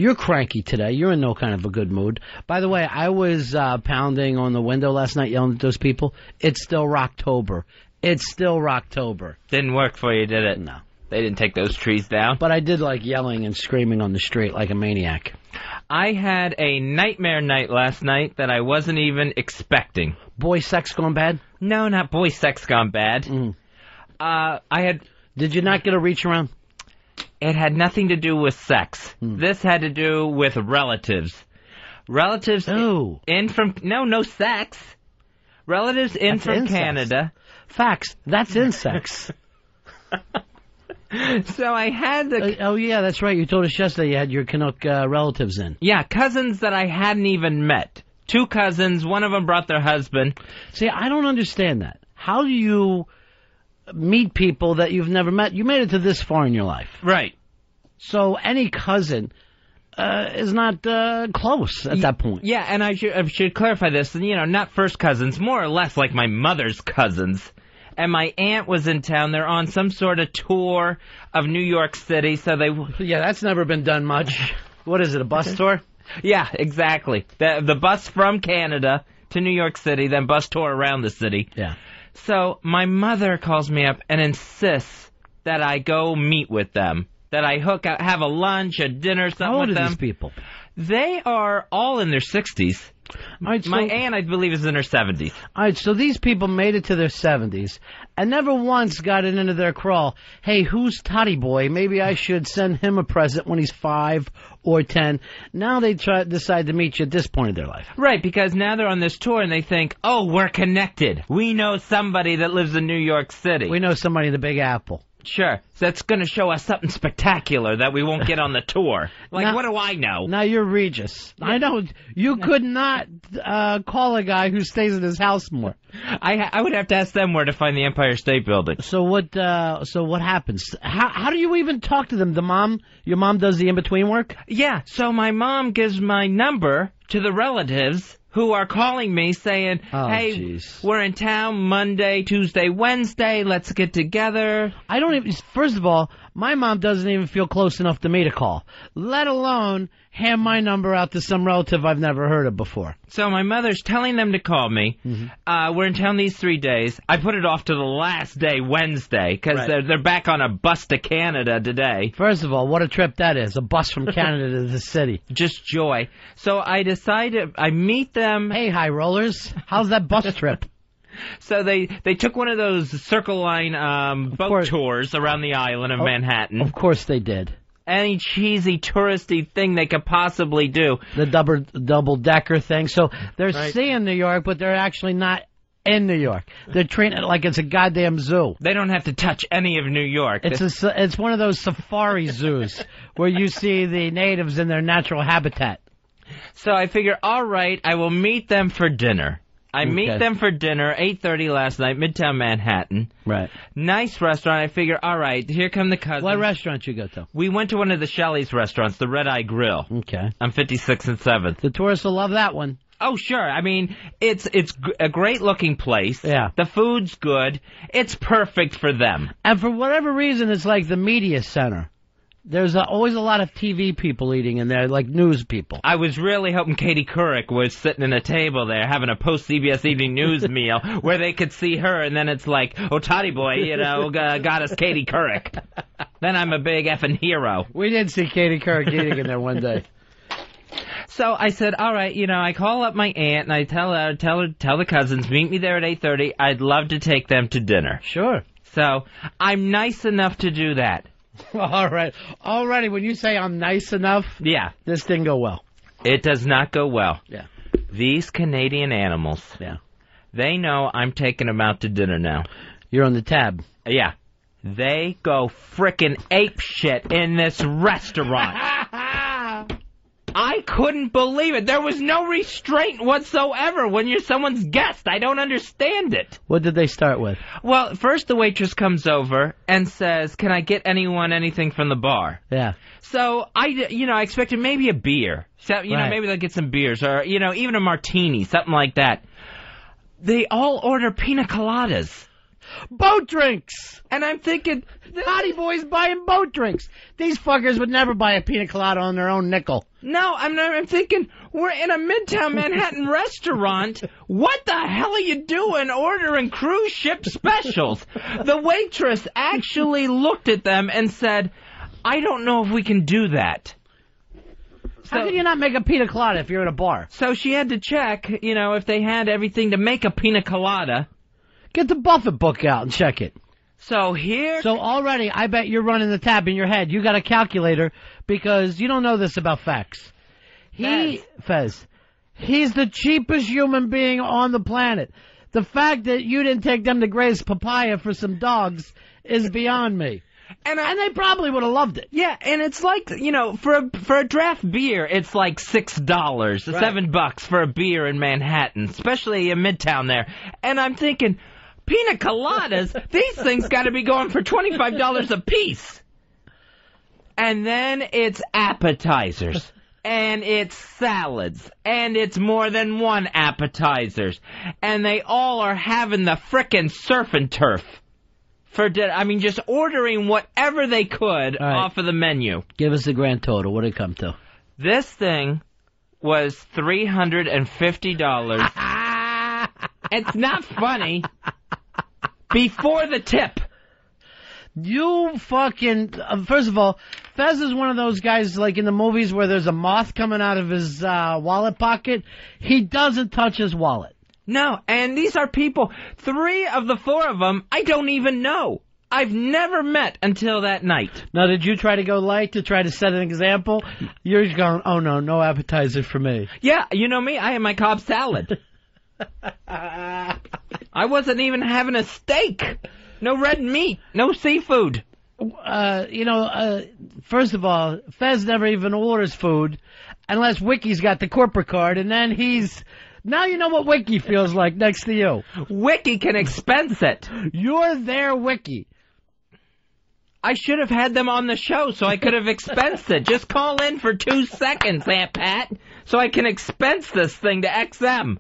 You're cranky today. You're in no kind of a good mood. By the way, I was pounding on the window last night yelling at those people. It's still Rocktober. It's still Rocktober. Didn't work for you, did it? No. They didn't take those trees down? But I did like yelling and screaming on the street like a maniac. I had a nightmare night last night that I wasn't even expecting. Boy sex gone bad? No, not boy sex gone bad. Did you not get a reach around? It had nothing to do with sex. This had to do with relatives. Relatives in from... No sex. Relatives in That's from incest. Canada. Facts. That's insects. So I had the... oh, yeah, that's right. You told us yesterday you had your Canuck relatives in. Yeah, cousins that I hadn't even met. 2 cousins. One of them brought their husband. See, I don't understand that. How do you meet people that you've never met? You made it to this far in your life. Right. So any cousin is not close at that point. Yeah, and I should clarify this. You know, not first cousins, more or less like my mother's cousins. And my aunt was in town. They're on some sort of tour of New York City, so they... Yeah, that's never been done much. What is it, a bus tour? Yeah, exactly. The bus from Canada to New York City, then bus tour around the city. Yeah. So my mother calls me up and insists that I go meet with them, that I have a lunch, a dinner, something How old with are them. these people? They are all in their 60s. All right, so, my aunt, I believe, is in her 70s. All right, so these people made it to their 70s and never once got it into their crawl. Hey, who's Toddy Boy? Maybe I should send him a present when he's 5 or 10. Now they decide to meet you at this point of their life. Right, because now they're on this tour and they think, oh, we're connected. We know somebody that lives in New York City. We know somebody in the Big Apple. Sure. So that's going to show us something spectacular that we won't get on the tour. Like, now, what do I know? Now you're Regis. Yeah. I know. You could not call a guy who stays in his house more. I would have to ask them where to find the Empire State Building. So what happens? How do you even talk to them? Your mom does the in-between work? Yeah. So my mom gives my number to the relatives who are calling me saying, hey, geez. We're in town Monday, Tuesday, Wednesday, let's get together. I don't even, first of all, my mom doesn't even feel close enough to me to call, let alone hand my number out to some relative I've never heard of before. So my mother's telling them to call me. Mm-hmm. We're in town these 3 days. I put it off to the last day, Wednesday, because they're back on a bus to Canada today. First of all, what a trip that is, a bus from Canada to the city. Just joy. So I decided, I meet them. Hey, high rollers, how's that bus trip? So they took one of those Circle Line boat tours around the island of Manhattan. Of course they did. Any cheesy touristy thing they could possibly do. The double-decker thing. So they're seeing New York, but they're actually not in New York. They're treating it like it's a goddamn zoo. They don't have to touch any of New York. It's one of those safari zoos where you see the natives in their natural habitat. So I figure, all right, I will meet them for dinner. I meet them for dinner, 8:30 last night, Midtown Manhattan. Right. Nice restaurant. I figure, all right, here come the cousins. What restaurant you go to? We went to one of the Shelley's restaurants, the Red Eye Grill. Okay. On 56th and 7th. The tourists will love that one. Oh, sure. I mean, it's a great-looking place. Yeah. The food's good. It's perfect for them. And for whatever reason, it's like the media center. There's always a lot of TV people eating in there, like news people. I was really hoping Katie Couric was sitting at a table there having a post-CBS Evening News meal where they could see her, and then it's like, oh, Toddy Boy, got us Katie Couric. Then I'm a big effing hero. We did see Katie Couric eating in there one day. So I said, all right, I call up my aunt, and I tell the cousins, meet me there at 8:30. I'd love to take them to dinner. Sure. So I'm nice enough to do that. All right. Already, when you say I'm nice enough, this didn't go well. It does not go well. Yeah. These Canadian animals, they know I'm taking them out to dinner now. You're on the tab. Yeah. They go frickin' apeshit in this restaurant. I couldn't believe it. There was no restraint whatsoever when you're someone's guest. I don't understand it. What did they start with? Well, first the waitress comes over and says, can I get anyone anything from the bar? Yeah. So, I expected maybe a beer. So, maybe they'll get some beers or, even a martini, something like that. They all order pina coladas. Boat drinks. And I'm thinking, Toddy boys buying boat drinks. These fuckers would never buy a pina colada on their own nickel. no, I'm thinking, we're in a Midtown Manhattan restaurant. What the hell are you doing ordering cruise ship specials? The waitress actually looked at them and said, I don't know if we can do that. How can you not make a pina colada if you're in a bar? So she had to check, if they had everything to make a pina colada. Get the Buffett book out and check it. So already, I bet you're running the tab in your head. You got a calculator because you don't know this about facts. Fez, he's the cheapest human being on the planet. The fact that you didn't take them to graze papaya for some dogs is beyond me. And they probably would have loved it. Yeah, and it's like, for a draft beer, it's like $6, $7 for a beer in Manhattan, especially in Midtown there. And I'm thinking, pina coladas, these things got to be going for $25 a piece. And then it's appetizers, and it's salads, and it's more than one appetizers, and they all are having the frickin' surf and turf. Just ordering whatever they could off of the menu. Give us the grand total. What did it come to? This thing was $350. It's not funny. Before the tip. You fucking... first of all, Fez is one of those guys like in the movies where there's a moth coming out of his wallet pocket. He doesn't touch his wallet. No, and these are people, 3 of the 4 of them, I don't even know. I've never met until that night. Now, did you try to go light to try to set an example? You're just going, oh no appetizer for me. Yeah, you know me, I had my Cobb salad. I wasn't even having a steak. No red meat, no seafood. First of all, Fez never even orders food unless Wiki's got the corporate card, and then he's... Now you know what Wiki feels like next to you. Wiki can expense it. You're their Wiki. I should have had them on the show so I could have expensed it. Just call in for 2 seconds, Aunt Pat, so I can expense this thing to XM.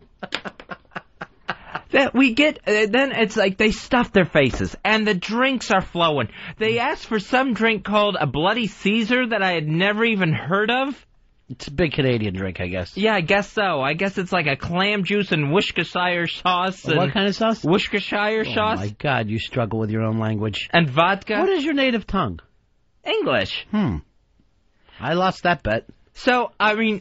That we get, then it's like they stuff their faces, and the drinks are flowing. They asked for some drink called a Bloody Caesar that I had never even heard of. It's a big Canadian drink, I guess. Yeah, I guess so. I guess it's like a clam juice and Worcestershire sauce. And what kind of sauce? Worcestershire sauce. Oh, my God, you struggle with your own language. And vodka. What is your native tongue? English. I lost that bet. So,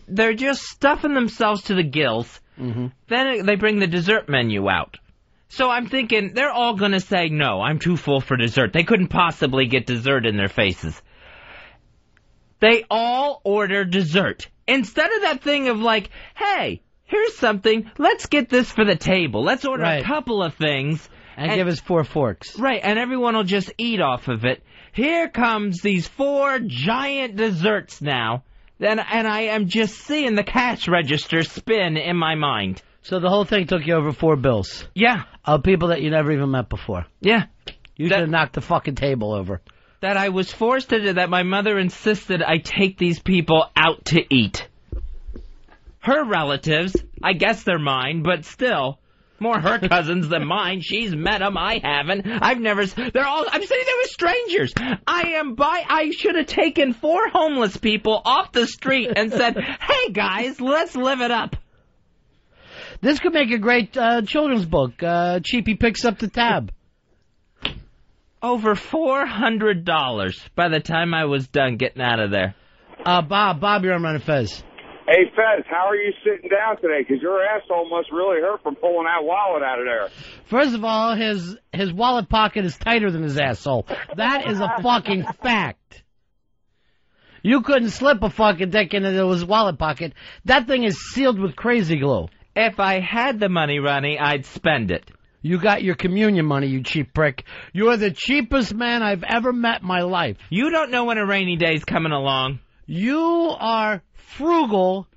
they're just stuffing themselves to the gills. Mm-hmm. Then they bring the dessert menu out. So I'm thinking, they're all going to say, no, I'm too full for dessert. They couldn't possibly get dessert in their faces. They all order dessert. Instead of that thing of like, hey, here's something, let's get this for the table. Let's order a couple of things. And give us 4 forks. Right, and everyone will just eat off of it. Here comes these 4 giant desserts now. And I am just seeing the cash register spin in my mind. So the whole thing took you over $4. Yeah. Of people that you never even met before. Yeah. You should have knocked the fucking table over. That I was forced to do, that my mother insisted I take these people out to eat. Her relatives, I guess they're mine, but still, more her cousins than mine. She's met them, I haven't. I'm sitting there with strangers. I should have taken 4 homeless people off the street and said, hey guys, let's live it up. This could make a great children's book. Cheapy picks up the tab. Over $400 by the time I was done getting out of there. Bob, you're on Running Fez. Hey, Fez, how are you sitting down today? Because your asshole must really hurt from pulling that wallet out of there. First of all, his wallet pocket is tighter than his asshole. That is a fucking fact. You couldn't slip a fucking dick into his wallet pocket. That thing is sealed with crazy glue. If I had the money, Ronnie, I'd spend it. You got your communion money, you cheap prick. You're the cheapest man I've ever met in my life. You don't know when a rainy day's coming along. You are frugal,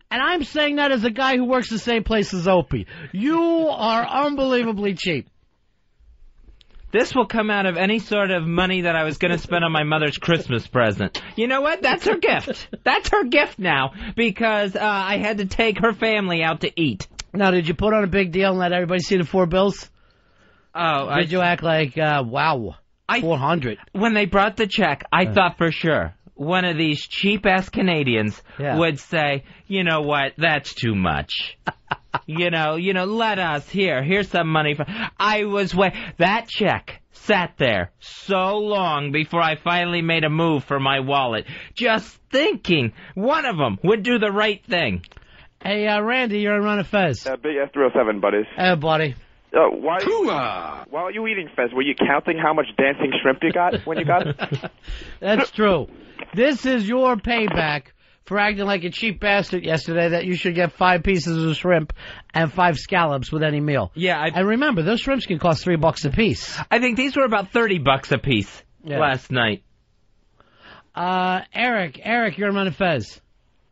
and I'm saying that as a guy who works the same place as Opie. You are unbelievably cheap. This will come out of any sort of money that I was going to spend on my mother's Christmas present. You know what? That's her gift. That's her gift now, because I had to take her family out to eat. Now, did you put on a big deal and let everybody see the $4 bills? Oh, Did you act like, wow, 400? When they brought the check, I thought for sure one of these cheap-ass Canadians would say, you know what, that's too much. you know, let us, here's some money. That check sat there so long before I finally made a move for my wallet, just thinking one of them would do the right thing. Hey, Randy, you're on Run of Fez. Big S307, buddies. Hey, buddy. While you eating, Fez, were you counting how much dancing shrimp you got when you got it? That's true. This is your payback for acting like a cheap bastard yesterday that you should get 5 pieces of shrimp and 5 scallops with any meal. Yeah, and remember, those shrimps can cost $3 a piece. I think these were about $30 a piece last night. Eric, you're on Run of Fez.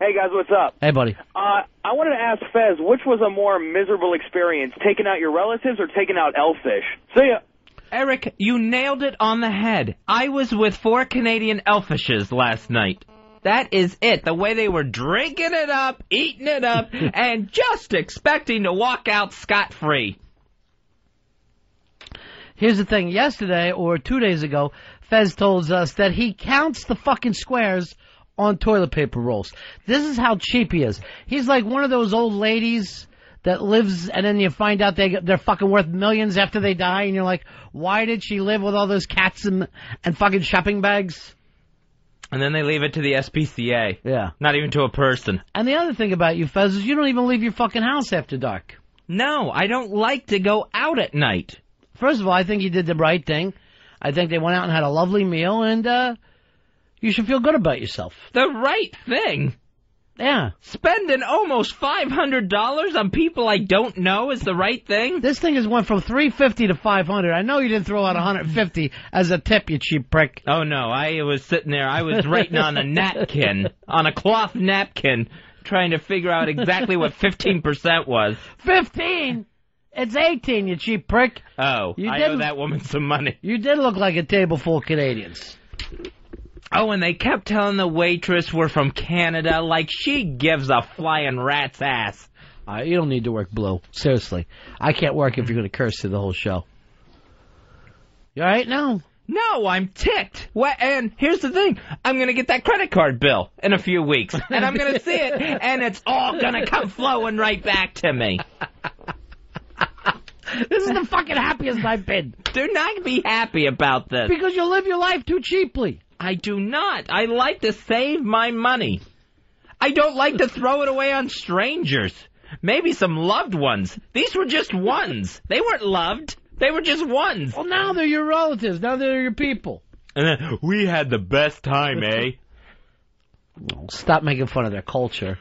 Hey, guys, what's up? Hey, buddy. I wanted to ask Fez, which was a more miserable experience, taking out your relatives or taking out Elfish? See ya. Eric, you nailed it on the head. I was with 4 Canadian Elfishes last night. That is it. The way they were drinking it up, eating it up, and just expecting to walk out scot-free. Here's the thing. Yesterday, or 2 days ago, Fez told us that he counts the fucking squares on toilet paper rolls. This is how cheap he is. He's like one of those old ladies that lives, and then you find out they're fucking worth millions after they die, and you're like, why did she live with all those cats and fucking shopping bags? And then they leave it to the SPCA. Yeah. Not even to a person. And the other thing about you, Fez, is you don't even leave your fucking house after dark. No, I don't like to go out at night. First of all, I think you did the right thing. I think they went out and had a lovely meal, and you should feel good about yourself. The right thing? Yeah. Spending almost $500 on people I don't know is the right thing? This thing has went from $350 to $500. I know you didn't throw out $150 as a tip, you cheap prick. Oh, no. I was sitting there. I was writing on a napkin, on a cloth napkin, trying to figure out exactly what 15% was. 15? It's 18, you cheap prick. Oh, I owe that woman some money. You did look like a table full of Canadians. Oh, and they kept telling the waitress we're from Canada, like she gives a flying rat's ass. You don't need to work blue. Seriously. I can't work if you're going to curse through the whole show. You all right now? No, I'm ticked. And here's the thing. I'm going to get that credit card bill in a few weeks, and I'm going to see it, and it's all going to come flowing right back to me. This is the fucking happiest I've been. Do not be happy about this. Because you live your life too cheaply. I do not. I like to save my money. I don't like to throw it away on strangers. Maybe some loved ones. These were just ones. They weren't loved. They were just ones. Well, now they're your relatives. Now they're your people. And then, we had the best time, eh? Stop making fun of their culture.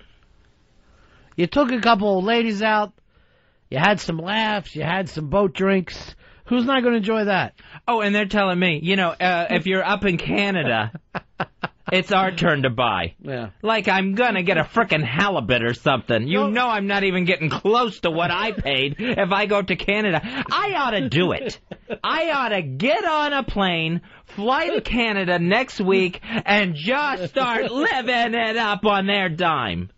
You took a couple of ladies out. You had some laughs. You had some boat drinks. Who's not going to enjoy that? Oh, and they're telling me, if you're up in Canada, it's our turn to buy. Yeah. Like I'm going to get a frickin' halibut or something. You know I'm not even getting close to what I paid if I go to Canada. I ought to do it. I ought to get on a plane, fly to Canada next week, and just start living it up on their dime.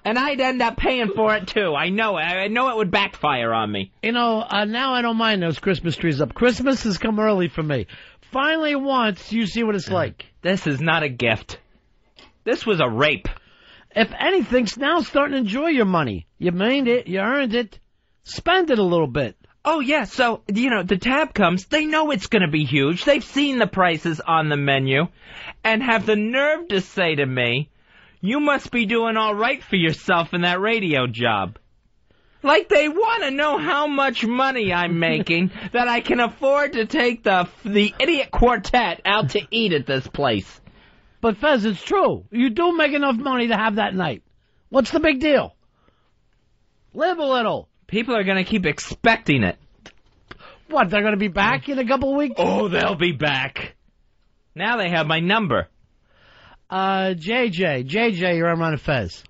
And I'd end up paying for it, too. I know it. I know it would backfire on me. Now I don't mind those Christmas trees up. Christmas has come early for me. Finally once, you see what it's like. This is not a gift. This was a rape. If anything, now starting to enjoy your money. You made it. You earned it. Spend it a little bit. Oh, yeah. So, the tab comes. They know it's going to be huge. They've seen the prices on the menu and have the nerve to say to me, you must be doing all right for yourself in that radio job. Like they want to know how much money I'm making that I can afford to take the idiot quartet out to eat at this place. But Fez, it's true. You do make enough money to have that night. What's the big deal? Live a little. People are going to keep expecting it. What, they're going to be back in a couple of weeks? Oh, they'll be back. Now they have my number. JJ, you're on Run of Fez.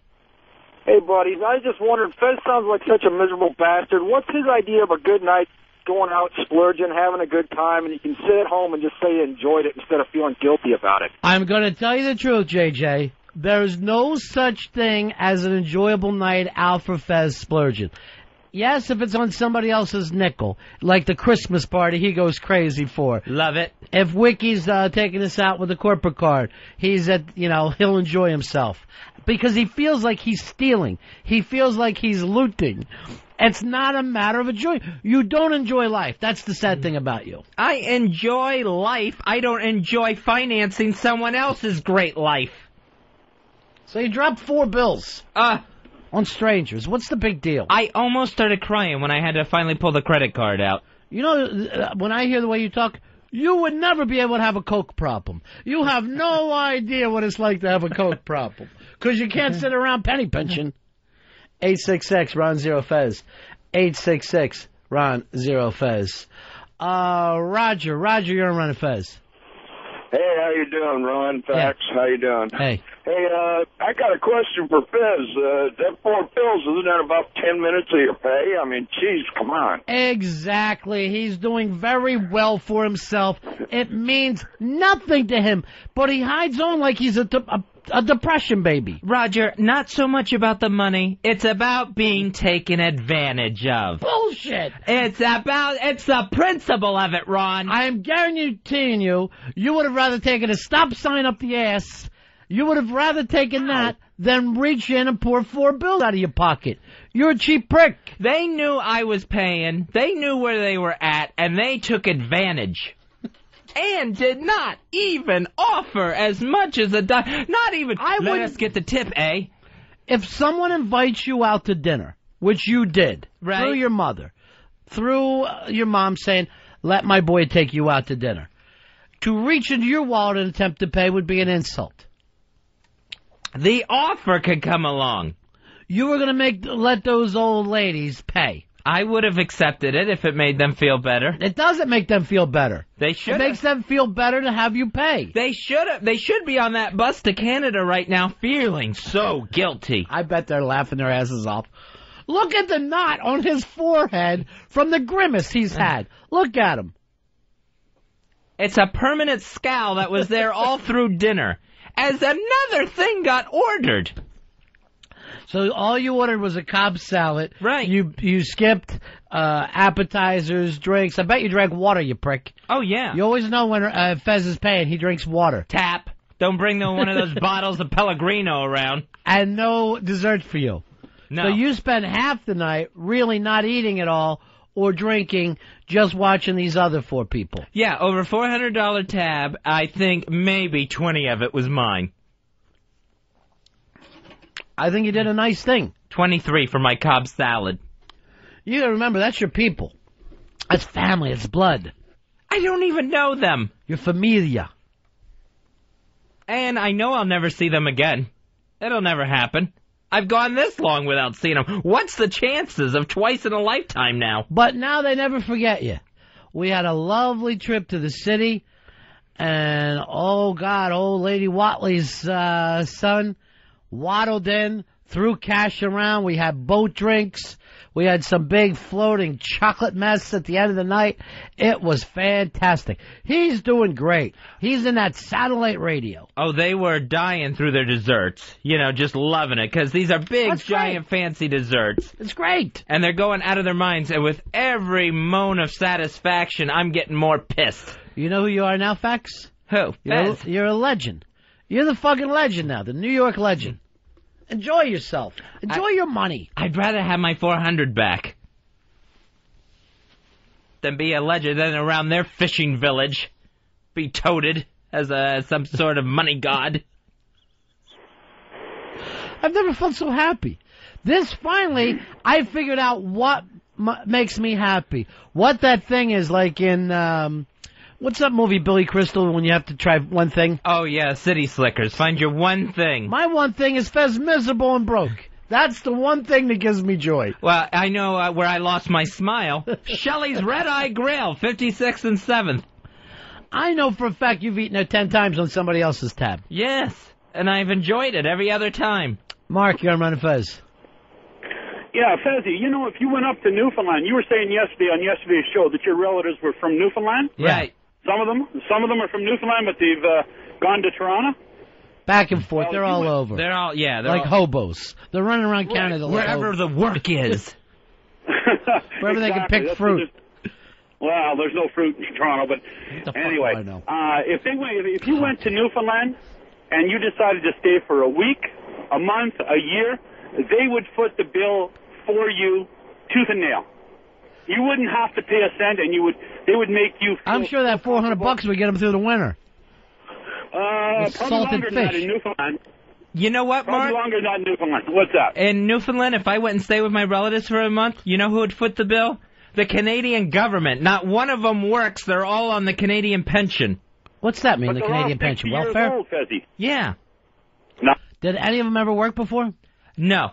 Hey, buddies, I just wondered, Fez sounds like such a miserable bastard. What's his idea of a good night, going out, splurging, having a good time, and you can sit at home and just say you enjoyed it instead of feeling guilty about it? I'm going to tell you the truth, JJ. There's no such thing as an enjoyable night out for Fez splurging. Yes, if it's on somebody else's nickel, like the Christmas party he goes crazy for. Love it. If Wiki's taking us out with a corporate card, he'll enjoy himself. Because he feels like he's stealing. He feels like he's looting. It's not a matter of enjoying. You don't enjoy life. That's the sad thing about you. I enjoy life. I don't enjoy financing someone else's great life. So you dropped 4 bills on strangers. What's the big deal? I almost started crying when I had to finally pull the credit card out. You know, when I hear the way you talk, you would never be able to have a Coke problem. You have no idea what it's like to have a Coke problem. Because you can't sit around penny pinching. 866 Ron Zero Fez. 866 Ron Zero Fez. Roger, you're on Ron and Fez. Hey, how you doing, Ron? Fax, how you doing? Hey. Hey, I got a question for Fez. That 4 pills, isn't that about 10 minutes of your pay? I mean, geez, come on. Exactly. He's doing very well for himself. It means nothing to him, but he hides on like he's a depression baby. Roger, not so much about the money. It's about being taken advantage of. Bullshit. It's the principle of it, Ron. I'm guaranteeing you would have rather taken a stop sign up the ass. You would have rather taken that than reach in and pour 4 bills out of your pocket. You're a cheap prick. They knew I was paying. They knew where they were at, and they took advantage. And did not even offer as much as a dime. Not even, let us get the tip, eh? If someone invites you out to dinner, which you did, right, through your mother, through your mom saying, let my boy take you out to dinner, to reach into your wallet and attempt to pay would be an insult. The offer could come along. You were going to let those old ladies pay. I would have accepted it if it made them feel better. It doesn't make them feel better. They should. It makes them feel better to have you pay. They should have. They should be on that bus to Canada right now feeling so guilty. I bet they're laughing their asses off. Look at the knot on his forehead from the grimace he's had. Look at him. It's a permanent scowl that was there all through dinner. As another thing got ordered. So all you ordered was a Cobb salad. Right. You skipped appetizers, drinks. I bet you drank water, you prick. Oh, yeah. You always know when Fez is paying, he drinks water. Tap. Don't bring one of those bottles of Pellegrino around. And no dessert for you. No. So you spent half the night really not eating at all or drinking, just watching these other 4 people. Yeah, over $400 tab. I think maybe 20 of it was mine. I think you did a nice thing. 23 for my Cobb salad. You gotta remember, that's your people. That's family, it's blood. I don't even know them. Your familia. And I know I'll never see them again. It'll never happen. I've gone this long without seeing them. What's the chances of twice in a lifetime now? But now they never forget you. We had a lovely trip to the city, and oh God, old Lady Watley's son waddled in, threw cash around. We had boat drinks. We had some big floating chocolate mess at the end of the night. It was fantastic. He's doing great. He's in that satellite radio. Oh, they were dying through their desserts. You know, just loving it, because these are big, giant, fancy desserts. It's great. And they're going out of their minds, and with every moan of satisfaction, I'm getting more pissed. You know who you are now, Fax? Who? You're a legend. You're the fucking legend now, the New York legend. Enjoy yourself. Enjoy your money. I'd rather have my $400 back than be a legend than around their fishing village, be toted as some sort of money god. I've never felt so happy. This finally, I figured out what makes me happy. What that thing is like in what's that movie, Billy Crystal, when you have to try one thing? Oh, yeah, City Slickers. Find your one thing. My one thing is Fez miserable and broke. That's the one thing that gives me joy. Well, I know where I lost my smile. Shelley's Red Eye Grill, 56th and 7th. I know for a fact you've eaten it 10 times on somebody else's tab. Yes, and I've enjoyed it every other time. Mark, you're on Run Fez. Yeah, Fezzy, you know, if you went up to Newfoundland, you were saying yesterday on yesterday's show that your relatives were from Newfoundland? Right. Some of them are from Newfoundland, but they've gone to Toronto. Back and forth, they're all over. They're all, yeah, like hobos. They're running around Canada wherever the work is. Wherever they can Exactly. pick That's fruit. Well, there's no fruit in Toronto, but the fuck anyway, do I know? if you went to Newfoundland and you decided to stay for a week, a month, a year, they would foot the bill for you tooth and nail. You wouldn't have to pay a cent, and they would make you feel I'm sure that $400 would get them through the winter. Probably salted longer than that fish. in Newfoundland. You know what, Probably Mark? longer than that in Newfoundland. What's that? In Newfoundland, if I went and stayed with my relatives for a month, you know who would foot the bill? The Canadian government. Not one of them works. They're all on the Canadian pension. What's that mean, But the they're all Canadian 60 pension? years Welfare? old, Fezzy. Yeah. No. Did any of them ever work before? No.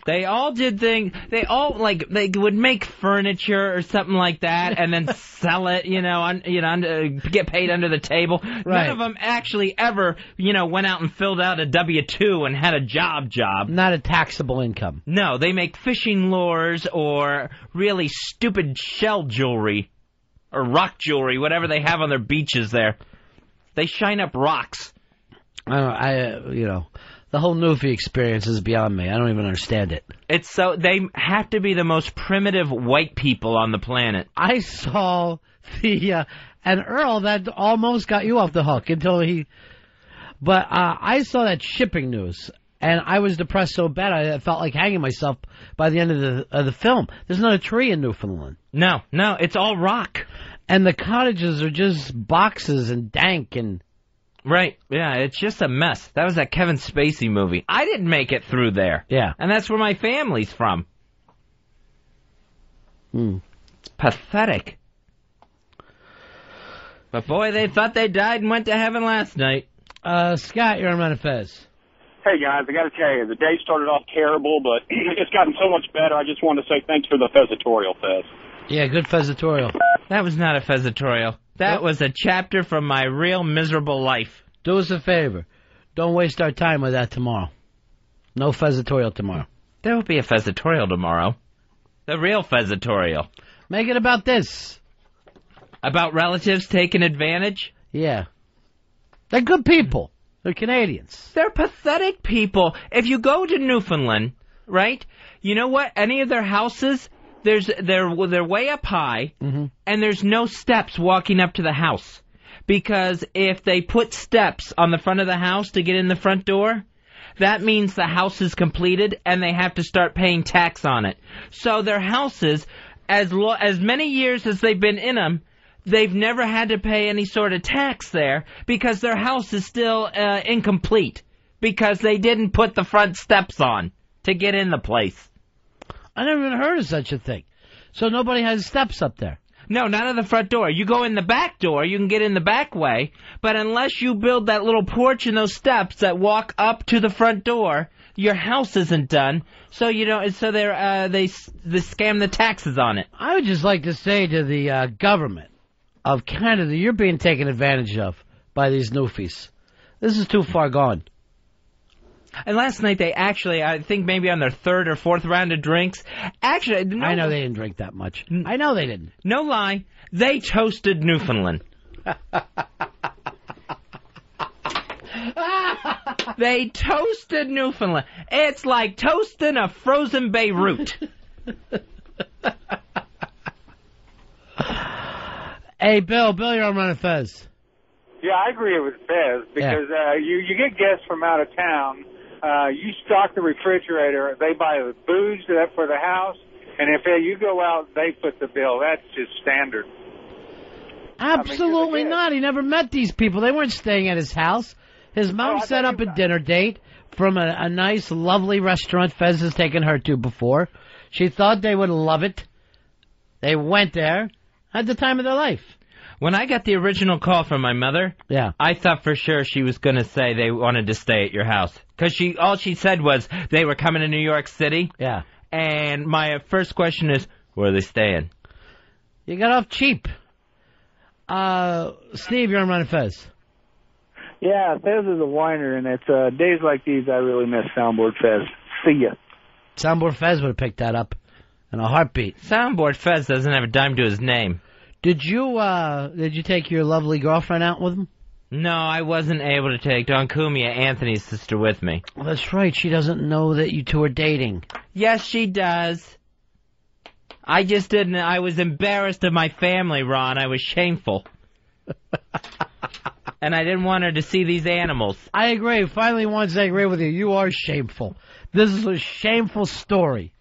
They all did things. They all they would make furniture or something like that, and then sell it. Get paid under the table. Right. None of them actually ever, went out and filled out a W-2 and had a job. Not a taxable income. No, they make fishing lures or really stupid shell jewelry or rock jewelry, whatever they have on their beaches there. They shine up rocks. The whole Newfie experience is beyond me. I don't even understand it. They have to be the most primitive white people on the planet. I saw and Earl, that almost got you off the hook but I saw that shipping news, and I was depressed so bad I felt like hanging myself by the end of the film. There's not a tree in Newfoundland. No, it's all rock. And the cottages are just boxes and dank and... Right, yeah, it's just a mess. That was that Kevin Spacey movie. I didn't make it through there. Yeah. And that's where my family's from. It's pathetic. But boy, they thought they died and went to heaven last night. Scott, you're on Run of Fez. Hey, guys, I got to tell you, the day started off terrible, but it's gotten so much better. I just wanted to say thanks for the Fezatorial, Fez. Yeah, good Fezatorial. That was not a Fezatorial. That was a chapter from my real miserable life. Do us a favor. Don't waste our time with that tomorrow. No Fezatorial tomorrow. There will be a Fezatorial tomorrow. The real Fezatorial. Make it about this. About relatives taking advantage? Yeah. They're good people. They're Canadians. They're pathetic people. If you go to Newfoundland, right, you know what? Any of their houses... They're way up high, and there's no steps walking up to the house. Because if they put steps on the front of the house to get in the front door, that means the house is completed, and they have to start paying tax on it. So their houses, as many years as they've been in them, they've never had to pay any sort of tax there, because their house is still incomplete, because they didn't put the front steps on to get in the place. I never even heard of such a thing. So nobody has steps up there. No, not at the front door. You go in the back door, you can get in the back way, but unless you build that little porch and those steps that walk up to the front door, your house isn't done. So they scam the taxes on it. I would just like to say to the government of Canada, you're being taken advantage of by these Newfies. This is too far gone. And last night they actually, I think maybe on their third or fourth round of drinks, actually... I know they didn't drink that much. I know they didn't. No lie, they toasted Newfoundland. They toasted Newfoundland. It's like toasting a frozen Beirut. Hey, Bill, you're on Run of Fez. Yeah, I agree with Fez because you get guests from out of town. You stock the refrigerator. They buy the booze for the house, and if you go out, they put the bill. That's just standard. Absolutely not. He never met these people. They weren't staying at his house. His mom set up a dinner date from a nice, lovely restaurant Fez has taken her to before. She thought they would love it. They went there, had the time of their life. When I got the original call from my mother, I thought for sure she was going to say they wanted to stay at your house. Because all she said was they were coming to New York City. Yeah. And my first question is, where are they staying? You got off cheap. Steve, you're on Run of Fez. Yeah, Fez is a whiner, and it's days like these I really miss Soundboard Fez. See ya. Soundboard Fez would have picked that up in a heartbeat. Soundboard Fez doesn't have a dime to his name. Did you take your lovely girlfriend out with him? No, I wasn't able to take Don Cumia, Anthony's sister, with me. Well, that's right. She doesn't know that you two are dating. Yes, she does. I just didn't. I was embarrassed of my family, Ron. I was shameful. And I didn't want her to see these animals. I agree. Finally, once I agree with you, you are shameful. This is a shameful story.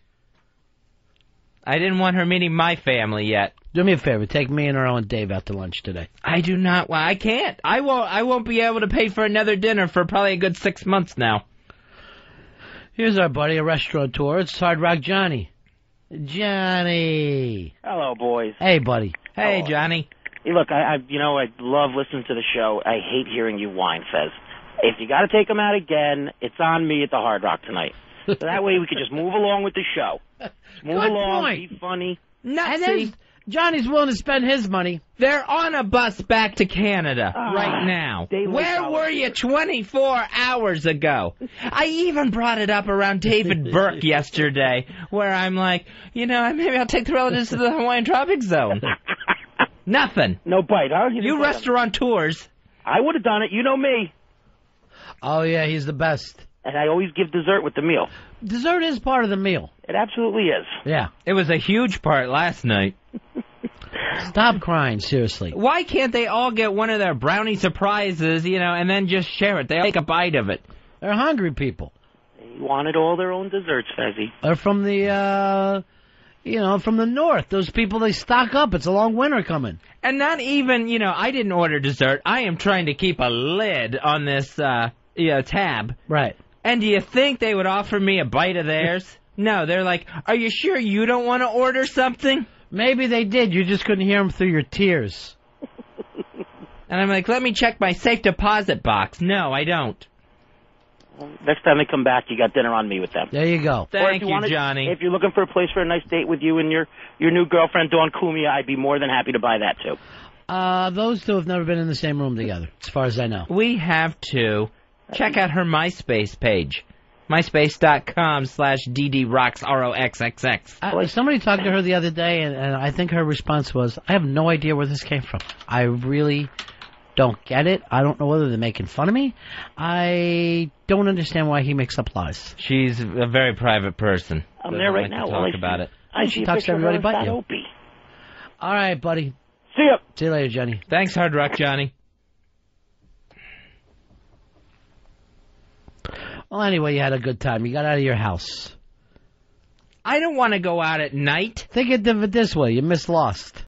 I didn't want her meeting my family yet. Do me a favor. Take me and Earl and Dave out to lunch today. I do not. Well, I can't. I won't be able to pay for another dinner for probably a good 6 months now. Here's our buddy, a restaurateur. It's Hard Rock Johnny. Johnny. Hello, boys. Hey, buddy. Hey, Johnny. Hey, look, I love listening to the show. I hate hearing you whine, Fez. If you got to take them out again, it's on me at the Hard Rock tonight. So that way we could just move along with the show. Move Good along, point. be funny. And then Johnny's willing to spend his money. They're on a bus back to Canada right now. Where were you 24 hours ago? I even brought it up around David Burke yesterday, where I'm like, maybe I'll take the relatives to the Hawaiian Tropic Zone. Nothing. No bite, huh? You restaurateurs. I would have done it. You know me. Oh, yeah, he's the best. And I always give dessert with the meal. Dessert is part of the meal. It absolutely is. Yeah. It was a huge part last night. Stop crying, seriously. Why can't they all get one of their brownie surprises, and then just share it? They all take a bite of it. They're hungry people. They wanted all their own desserts, Fezzy. They're from the, from the north. Those people, they stock up. It's a long winter coming. And not even, I didn't order dessert. I am trying to keep a lid on this, tab. Right. And do you think they would offer me a bite of theirs? No, they're like, are you sure you don't want to order something? Maybe they did. You just couldn't hear them through your tears. And I'm like, let me check my safe deposit box. No, I don't. Next time they come back, you got dinner on me with them. There you go. Thank you, Johnny. If you're looking for a place for a nice date with you and your new girlfriend, Dawn Cumia, I'd be more than happy to buy that, too. Those two have never been in the same room together, as far as I know. We have to. Check out her MySpace page. MySpace.com/DDRocks, ROXXX. Somebody talked to her the other day, and I think her response was, I have no idea where this came from. I really don't get it. I don't know whether they're making fun of me. I don't understand why he makes up lies. She's a very private person. I'm there right now. Talk about it. She talks to everybody but you. All right, buddy. See ya. See you later, Johnny. Thanks, Hard Rock Johnny. Well, anyway, you had a good time. You got out of your house. I don't want to go out at night. Think of it this way. You missed Lost.